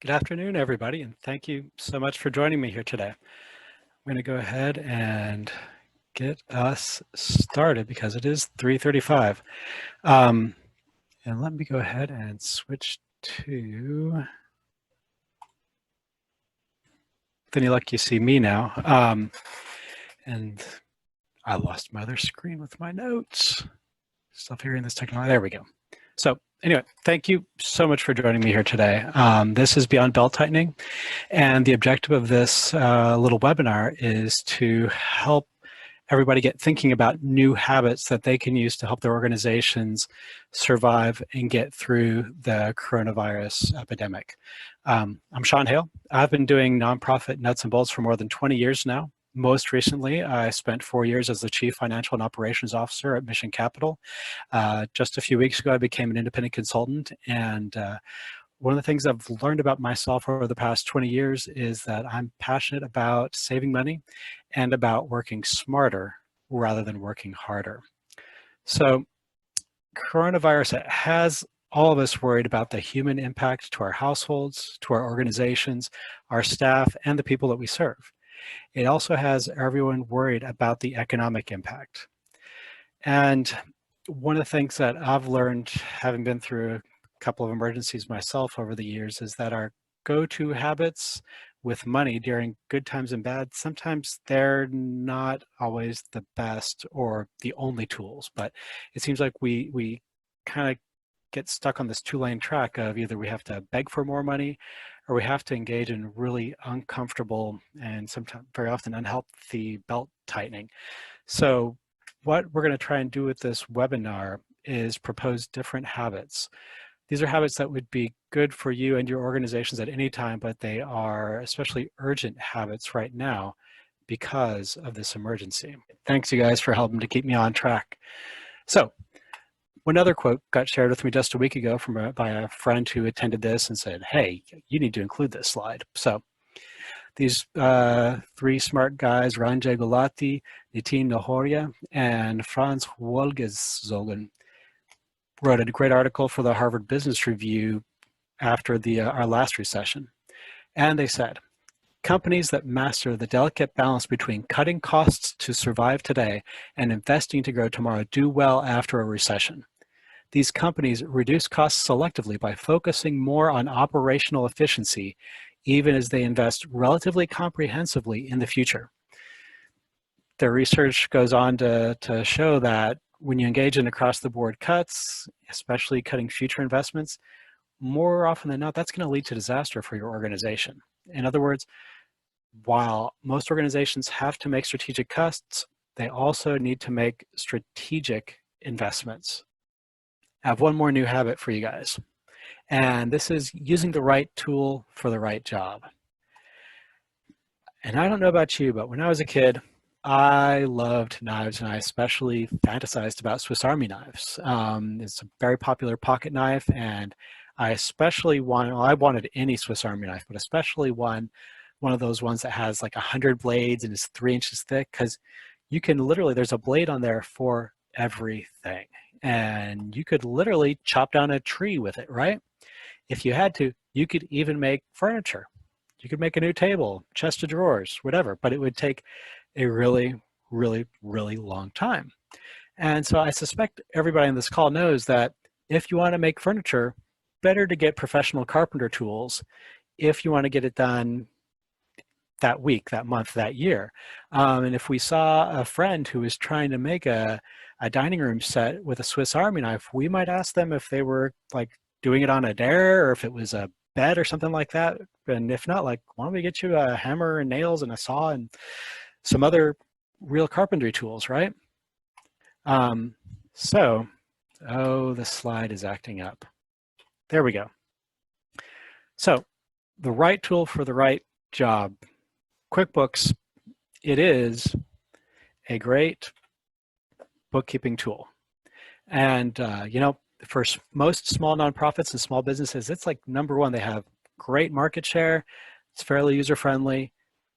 Good afternoon, everybody, and thank you so much for joining me here today. I'm going to go ahead and get us started because it is 3:35. And let me go ahead and switch to, with any luck, you see me now. And I lost my other screen with my notes. Stuff here in this technology. There we go. So anyway, thank you so much for joining me here today. This is Beyond Belt Tightening, and the objective of this little webinar is to help everybody get thinking about new habits that they can use to help their organizations survive and get through the coronavirus epidemic. I'm Sean Hale. I've been doing nonprofit nuts and bolts for more than 20 years now. Most recently, I spent 4 years as the Chief Financial and Operations Officer at Mission Capital. Just a few weeks ago, I became an independent consultant, and one of the things I've learned about myself over the past 20 years is that I'm passionate about saving money and about working smarter rather than working harder. So coronavirus has all of us worried about the human impact to our households, to our organizations, our staff, and the people that we serve. It also has everyone worried about the economic impact. And one of the things that I've learned, having been through a couple of emergencies myself over the years, is that our go-to habits with money during good times and bad, sometimes they're not always the best or the only tools, but it seems like we kind of get stuck on this two-lane track of either we have to beg for more money or we have to engage in really uncomfortable and sometimes very often unhealthy belt tightening. So what we're going to try and do with this webinar is propose different habits. These are habits that would be good for you and your organizations at any time, but they are especially urgent habits right now because of this emergency. Thanks, you guys, for helping to keep me on track. So one other quote got shared with me just a week ago by a friend who attended this and said, hey, you need to include this slide. So these three smart guys, Ranjay Gulati, Nitin Nahoria, and Franz Wolgezogen, wrote a great article for the Harvard Business Review after our last recession. And they said, companies that master the delicate balance between cutting costs to survive today and investing to grow tomorrow do well after a recession. These companies reduce costs selectively by focusing more on operational efficiency, even as they invest relatively comprehensively in the future. Their research goes on to show that when you engage in across-the-board cuts, especially cutting future investments, more often than not, that's going to lead to disaster for your organization. In other words, while most organizations have to make strategic cuts, they also need to make strategic investments. I have one more new habit for you guys, and this is using the right tool for the right job. And I don't know about you, but when I was a kid, I loved knives, and I especially fantasized about Swiss Army knives. It's a very popular pocket knife, and I especially wanted, well, I wanted any Swiss Army knife, but especially one of those ones that has like 100 blades and is 3 inches thick, because you can literally, there's a blade on there for everything. And you could literally chop down a tree with it, right? If you had to, you could even make furniture. You could make a new table, chest of drawers, whatever, but it would take a really, really, really long time. And so I suspect everybody on this call knows that if you want to make furniture, better to get professional carpenter tools if you want to get it done that week, that month, that year. And if we saw a friend who was trying to make a dining room set with a Swiss Army knife, we might ask them if they were like doing it on a dare or if it was a bed or something like that. And if not, like, why don't we get you a hammer and nails and a saw and some other real carpentry tools, right? Oh, the slide is acting up. There we go. So the right tool for the right job. QuickBooks, it is a great bookkeeping tool. And, you know, for most small nonprofits and small businesses, it's like number one. They have great market share. It's fairly user-friendly.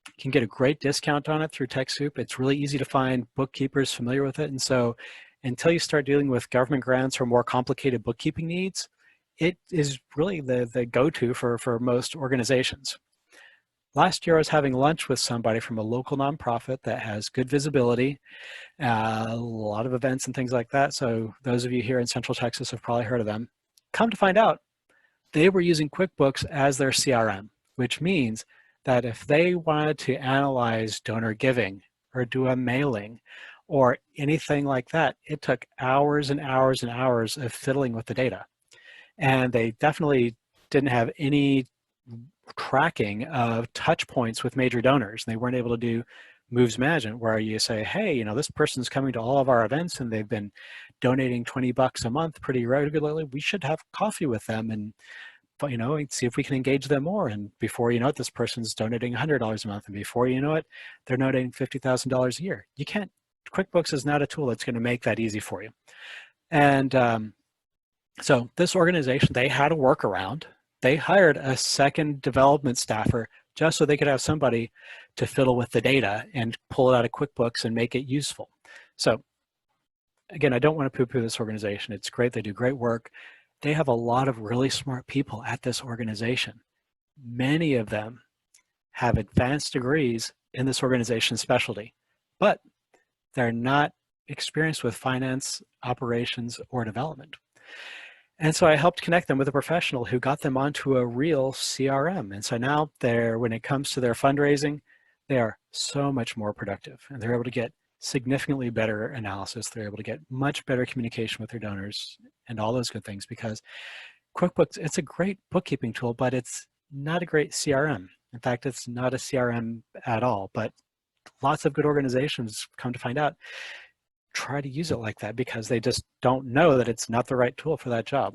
You can get a great discount on it through TechSoup. It's really easy to find bookkeepers familiar with it. And so until you start dealing with government grants or more complicated bookkeeping needs, it is really the go-to for most organizations. Last year, I was having lunch with somebody from a local nonprofit that has good visibility, a lot of events and things like that. So those of you here in Central Texas have probably heard of them. Come to find out, they were using QuickBooks as their CRM, which means that if they wanted to analyze donor giving or do a mailing or anything like that, it took hours and hours and hours of fiddling with the data. And they definitely didn't have any tracking of touch points with major donors. They weren't able to do moves management where you say, hey, you know, this person's coming to all of our events and they've been donating $20 a month pretty regularly. We should have coffee with them and, you know, see if we can engage them more. And before you know it, this person's donating $100 a month. And before you know it, they're donating $50,000 a year. You can't, QuickBooks is not a tool that's going to make that easy for you. And so this organization, they had a workaround. They hired a second development staffer just so they could have somebody to fiddle with the data and pull it out of QuickBooks and make it useful. So again, I don't want to poo-poo this organization. It's great. They do great work. They have a lot of really smart people at this organization. Many of them have advanced degrees in this organization's specialty, but they're not experienced with finance, operations, or development. And so I helped connect them with a professional who got them onto a real CRM. And so now when it comes to their fundraising, they are so much more productive and they're able to get significantly better analysis. They're able to get much better communication with their donors and all those good things because QuickBooks, it's a great bookkeeping tool, but it's not a great CRM. In fact, it's not a CRM at all, but lots of good organizations come to find out try to use it like that because they just don't know that it's not the right tool for that job.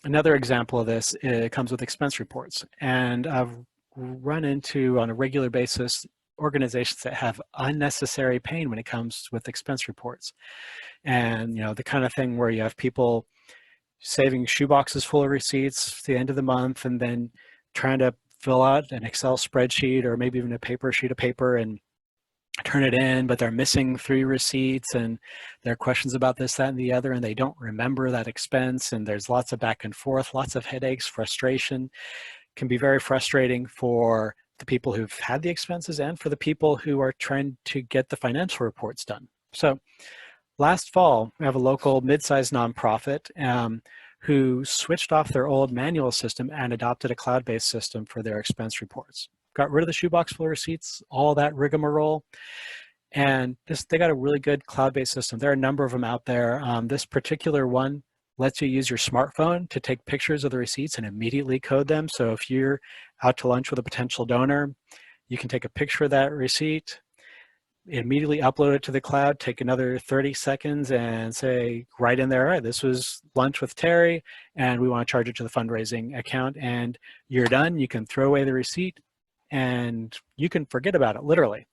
Another example of this comes with expense reports. And I've run into, on a regular basis, organizations that have unnecessary pain when it comes with expense reports. And, you know, the kind of thing where you have people saving shoeboxes full of receipts at the end of the month and then trying to fill out an Excel spreadsheet or maybe even a sheet of paper and turn it in, but they're missing 3 receipts and there are questions about this, that, and the other, and they don't remember that expense, and there's lots of back and forth, lots of headaches, frustration. Can be very frustrating for the people who've had the expenses and for the people who are trying to get the financial reports done. So last fall, we have a local mid-sized nonprofit who switched off their old manual system and adopted a cloud-based system for their expense reports. Got rid of the shoebox full of receipts, all that rigmarole, and they got a really good cloud-based system. There are a number of them out there. This particular one lets you use your smartphone to take pictures of the receipts and immediately code them. So if you're out to lunch with a potential donor, you can take a picture of that receipt, immediately upload it to the cloud, take another 30 seconds and say right in there, all right, this was lunch with Terry and we want to charge it to the fundraising account, and you're done. You can throw away the receipt and you can forget about it, literally.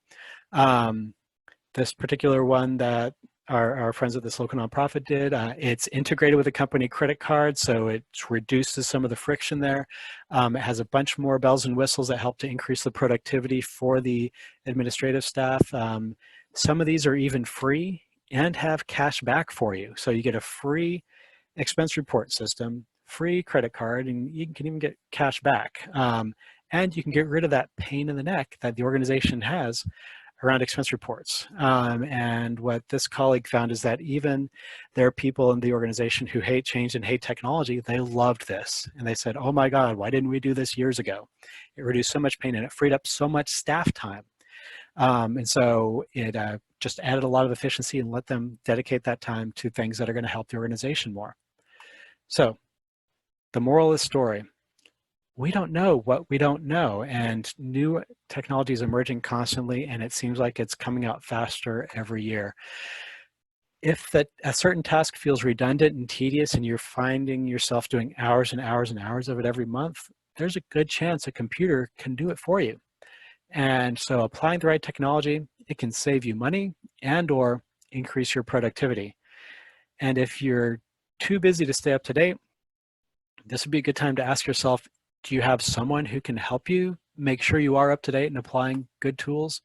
This particular one that our friends at this local nonprofit did, it's integrated with a company credit card, so it reduces some of the friction there. It has a bunch more bells and whistles that help to increase the productivity for the administrative staff. Some of these are even free and have cash back for you. So you get a free expense report system, free credit card, and you can even get cash back. And you can get rid of that pain in the neck that the organization has around expense reports. And what this colleague found is that even there are people in the organization who hate change and hate technology, they loved this. And they said, oh my God, why didn't we do this years ago? It reduced so much pain and it freed up so much staff time. And so it just added a lot of efficiency and let them dedicate that time to things that are going to help the organization more. So the moral of the story, we don't know what we don't know, and new technology is emerging constantly, and it seems like it's coming out faster every year. If a certain task feels redundant and tedious and you're finding yourself doing hours and hours and hours of it every month, there's a good chance a computer can do it for you. And so applying the right technology, it can save you money and or increase your productivity. And if you're too busy to stay up to date, this would be a good time to ask yourself, do you have someone who can help you make sure you are up to date and applying good tools?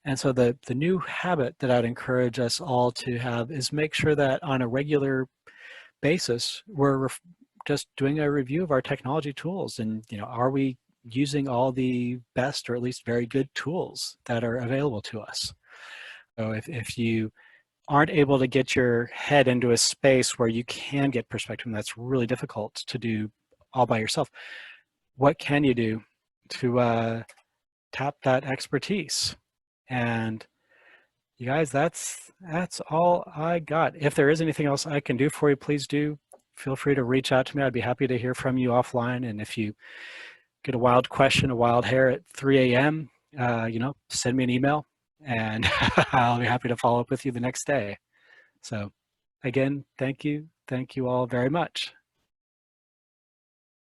And so the new habit that I'd encourage us all to have is make sure that on a regular basis, we're just doing a review of our technology tools, and are we using all the best or at least very good tools that are available to us. So if you aren't able to get your head into a space where you can get perspective, and that's really difficult to do all by yourself, what can you do to tap that expertise? And you guys, that's all I got. If there is anything else I can do for you, please do feel free to reach out to me. I'd be happy to hear from you offline. And if you get a wild question, a wild hair at 3 a.m., send me an email, and I'll be happy to follow up with you the next day. So again, thank you all very much.